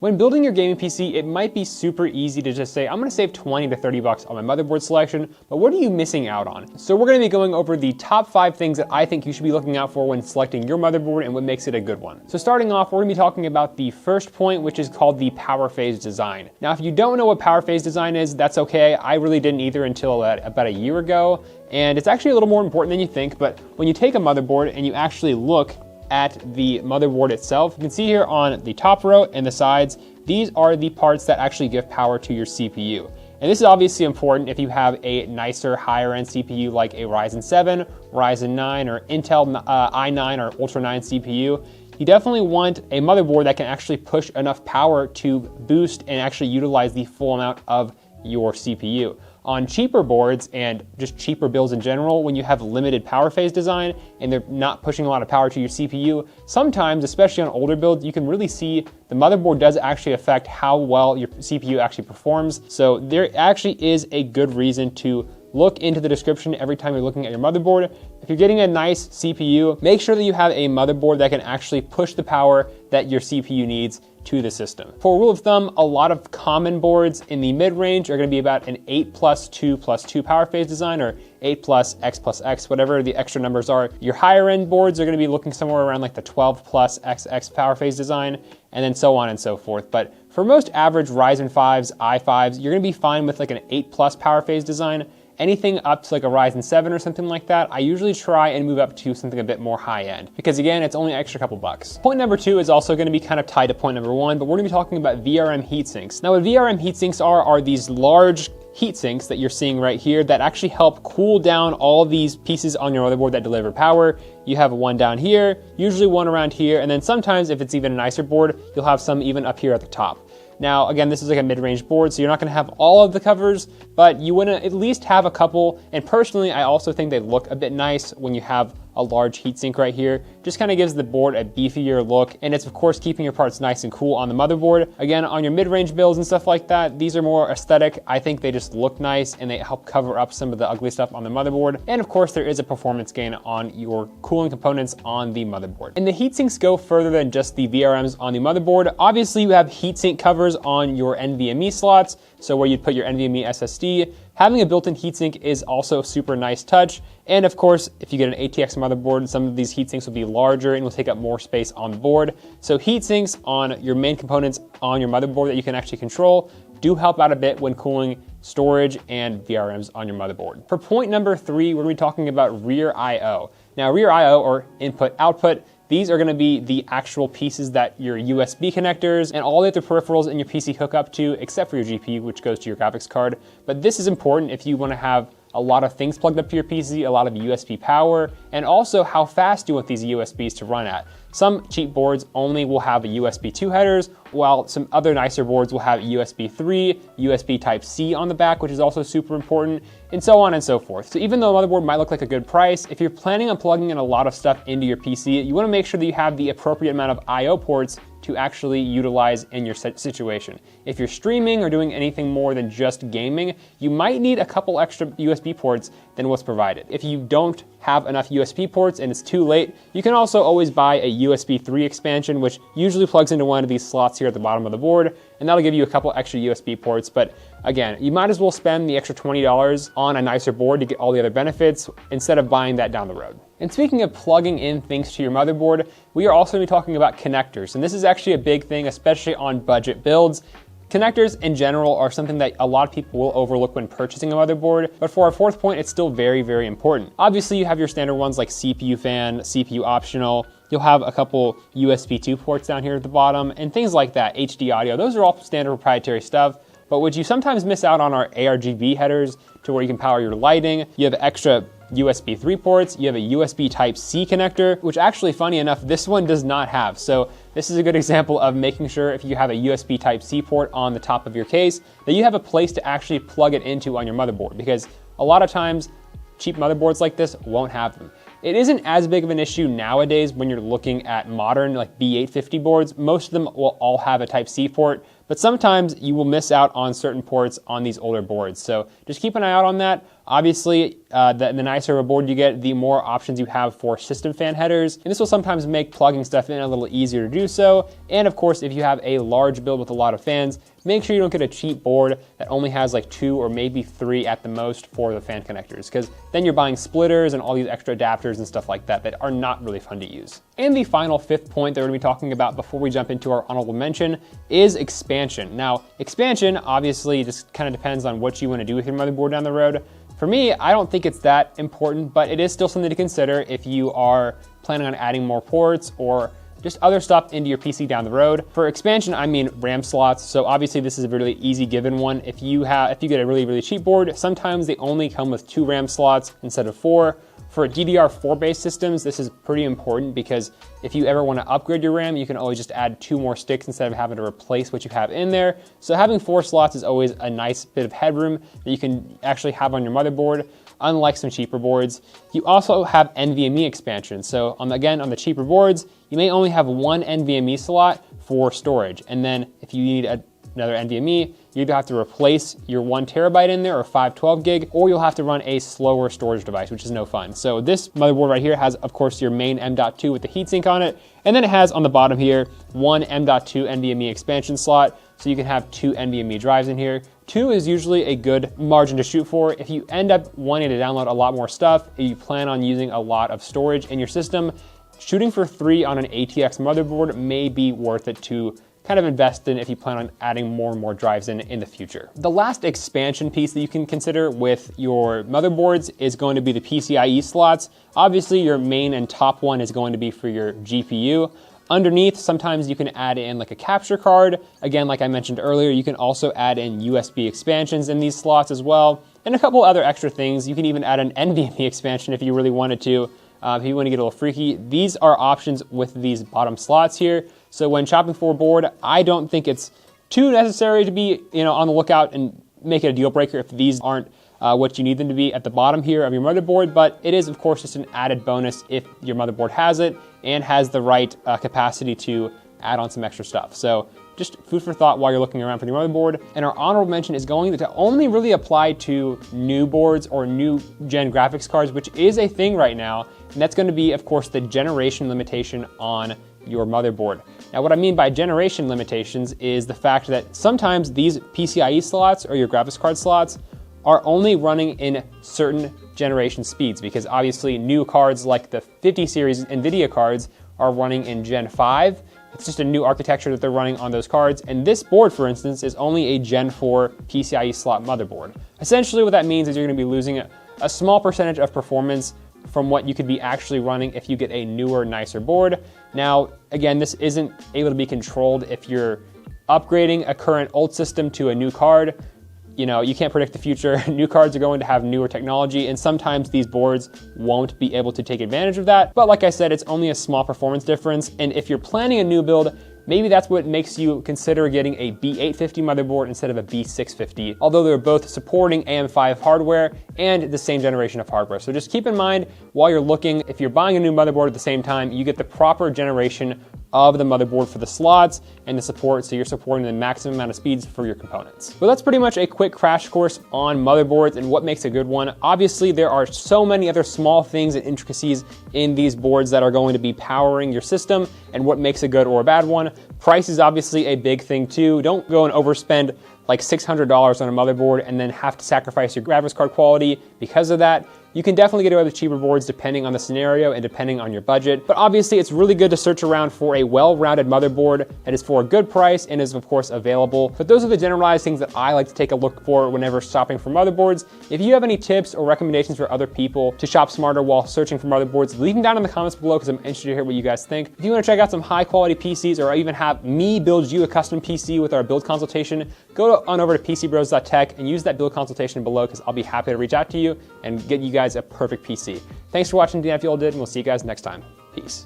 When building your gaming PC, it might be super easy to just say, I'm gonna save 20 to 30 bucks on my motherboard selection, but what are you missing out on? So we're gonna be going over the top 5 things that I think you should be looking out for when selecting your motherboard and what makes it a good one. So starting off, we're gonna be talking about the first point, which is called the power phase design. Now, if you don't know what power phase design is, that's okay. I really didn't either until about a year ago, and it's actually a little more important than you think, but when you take a motherboard and you actually look at the motherboard itself, you can see here on the top row and the sides, these are the parts that actually give power to your CPU. And this is obviously important if you have a nicer, higher end CPU like a Ryzen 7, Ryzen 9, or Intel i9 or Ultra 9 CPU. You definitely want a motherboard that can actually push enough power to boost and actually utilize the full amount of your CPU. On cheaper boards and just cheaper builds in general, when you have limited power phase design and they're not pushing a lot of power to your CPU, sometimes, especially on older builds, you can really see the motherboard does actually affect how well your CPU actually performs. So there actually is a good reason to look into the description every time you're looking at your motherboard. If you're getting a nice CPU, make sure that you have a motherboard that can actually push the power that your CPU needs to the system. For a rule of thumb, a lot of common boards in the mid-range are going to be about an 8+2+2 power phase design, or 8+X+X, whatever the extra numbers are. Your higher end boards are going to be looking somewhere around like the 12+XX power phase design, and then so on and so forth. But for most average Ryzen 5s, i5s, you're going to be fine with like an 8+ power phase design. Anything up to like a Ryzen 7 or something like that, I usually try and move up to something a bit more high end, because again, it's only an extra couple bucks. Point number 2 is also going to be kind of tied to point number 1, but we're going to be talking about VRM heatsinks. Now, what VRM heatsinks are these large heat sinks that you're seeing right here that actually help cool down all these pieces on your motherboard that deliver power. You have one down here, usually one around here, and then sometimes if it's even a nicer board, you'll have some even up here at the top. Now, again, this is like a mid-range board, so you're not gonna have all of the covers, but you wanna at least have a couple. And personally, I also think they look a bit nice when you have a large heatsink right here. Just kind of gives the board a beefier look, and it's of course keeping your parts nice and cool on the motherboard. Again, on your mid-range builds and stuff like that, these are more aesthetic. I think they just look nice and they help cover up some of the ugly stuff on the motherboard. And of course, there is a performance gain on your cooling components on the motherboard. And the heatsinks go further than just the VRMs on the motherboard. Obviously, you have heatsink covers on your NVMe slots, so where you'd put your NVMe SSD. Having a built-in heatsink is also a super nice touch. And of course, if you get an ATX motherboard, some of these heatsinks will be larger and will take up more space on the board. So heatsinks on your main components on your motherboard that you can actually control do help out a bit when cooling storage and VRMs on your motherboard. For point number 3, we're gonna be talking about rear I/O. Now, rear I/O, or input-output, these are going to be the actual pieces that your USB connectors and all the other peripherals in your PC hook up to, except for your GPU, which goes to your graphics card. But this is important if you want to have a lot of things plugged up to your PC, a lot of USB power, and also how fast you want these USBs to run at. Some cheap boards only will have a USB 2 headers, while some other nicer boards will have USB 3, USB Type-C on the back, which is also super important, and so on and so forth. So even though a motherboard might look like a good price, if you're planning on plugging in a lot of stuff into your PC, you want to make sure that you have the appropriate amount of I/O ports to actually utilize in your situation. If you're streaming or doing anything more than just gaming, you might need a couple extra USB ports than what's provided. If you don't have enough USB ports and it's too late, you can also always buy a USB 3 expansion, which usually plugs into one of these slots here at the bottom of the board, and that'll give you a couple extra USB ports. But again, you might as well spend the extra $20 on a nicer board to get all the other benefits instead of buying that down the road. And speaking of plugging in things to your motherboard, we are also going to be talking about connectors. And this is actually a big thing, especially on budget builds. Connectors in general are something that a lot of people will overlook when purchasing a motherboard, but for our 4th point, it's still very, very important. Obviously, you have your standard ones like CPU fan, CPU optional. You'll have a couple USB 2 ports down here at the bottom and things like that, HD audio. Those are all standard proprietary stuff. But would you sometimes miss out on our ARGB headers to where you can power your lighting? You have extra USB 3 ports, you have a USB Type-C connector, which actually, funny enough, this one does not have. So this is a good example of making sure if you have a USB Type-C port on the top of your case, that you have a place to actually plug it into on your motherboard, because a lot of times cheap motherboards like this won't have them. It isn't as big of an issue nowadays when you're looking at modern like B850 boards. Most of them will all have a Type-C port, but sometimes you will miss out on certain ports on these older boards. So just keep an eye out on that. Obviously, the nicer of a board you get, the more options you have for system fan headers, and this will sometimes make plugging stuff in a little easier to do so. And of course, if you have a large build with a lot of fans, make sure you don't get a cheap board that only has like 2 or maybe 3 at the most for the fan connectors, because then you're buying splitters and all these extra adapters and stuff like that that are not really fun to use. And the final 5th point that we're going to be talking about before we jump into our honorable mention is expansion. Now, expansion obviously just kind of depends on what you want to do with your motherboard down the road. For me, I don't think it's that important, but it is still something to consider if you are planning on adding more ports or just other stuff into your PC down the road. For expansion, I mean RAM slots. So obviously this is a really easy given one. If you get a really cheap board, sometimes they only come with 2 RAM slots instead of 4. For DDR4 based systems, this is pretty important because if you ever want to upgrade your RAM, you can always just add 2 more sticks instead of having to replace what you have in there. So having 4 slots is always a nice bit of headroom that you can actually have on your motherboard, unlike some cheaper boards. You also have NVMe expansion. So again, on the cheaper boards, you may only have 1 NVMe slot for storage. And then if you need another NVMe, you either have to replace your 1 terabyte in there or 512 gig, or you'll have to run a slower storage device, which is no fun. So this motherboard right here has, of course, your main M.2 with the heatsink on it. And then it has on the bottom here, 1 M.2 NVMe expansion slot. So you can have 2 NVMe drives in here. 2 is usually a good margin to shoot for. If you end up wanting to download a lot more stuff, if you plan on using a lot of storage in your system, shooting for 3 on an ATX motherboard may be worth it to kind of invest in if you plan on adding more and more drives in the future. The last expansion piece that you can consider with your motherboards is going to be the PCIe slots. Obviously, your main and top one is going to be for your GPU. Underneath, sometimes you can add in like a capture card. Again, like I mentioned earlier, you can also add in USB expansions in these slots as well, and a couple other extra things. You can even add an NVMe expansion if you really wanted to. If you want to get a little freaky, these are options with these bottom slots here. So when shopping for a board, I don't think it's too necessary to be, on the lookout and make it a deal breaker if these aren't what you need them to be at the bottom here of your motherboard, but it is of course just an added bonus if your motherboard has it and has the right capacity to add on some extra stuff. So just food for thought while you're looking around for your motherboard. And our honorable mention is going to only really apply to new boards or new gen graphics cards, which is a thing right now. And that's going to be, of course, the generation limitation on your motherboard. Now, what I mean by generation limitations is the fact that sometimes these PCIe slots or your graphics card slots are only running in certain generation speeds, because obviously new cards like the 50 series NVIDIA cards are running in Gen 5. It's just a new architecture that they're running on those cards. And this board, for instance, is only a Gen 4 PCIe slot motherboard. Essentially what that means is you're going to be losing a small percentage of performance from what you could be actually running if you get a newer, nicer board. Now, again, this isn't able to be controlled if you're upgrading a current old system to a new card. You can't predict the future. New cards are going to have newer technology, and sometimes these boards won't be able to take advantage of that. But like I said, it's only a small performance difference, and if you're planning a new build, maybe that's what makes you consider getting a B850 motherboard instead of a B650, although they're both supporting AM5 hardware and the same generation of hardware. So just keep in mind while you're looking, if you're buying a new motherboard at the same time, you get the proper generation of the motherboard for the slots and the support, so you're supporting the maximum amount of speeds for your components. But that's pretty much a quick crash course on motherboards and what makes a good one. Obviously, there are so many other small things and intricacies in these boards that are going to be powering your system and what makes a good or a bad one. Price is obviously a big thing too. Don't go and overspend like $600 on a motherboard and then have to sacrifice your graphics card quality because of that. You can definitely get away with cheaper boards depending on the scenario and depending on your budget. But obviously, it's really good to search around for a well-rounded motherboard that is for a good price and is, of course, available. But those are the generalized things that I like to take a look for whenever shopping for motherboards. If you have any tips or recommendations for other people to shop smarter while searching for motherboards, leave them down in the comments below because I'm interested to hear what you guys think. If you want to check out some high-quality PCs or even have me build you a custom PC with our build consultation, go on over to PCBros.tech and use that build consultation below because I'll be happy to reach out to you and get you guys a perfect PC. Thanks for watching, DNF you all did, and we'll see you guys next time. Peace.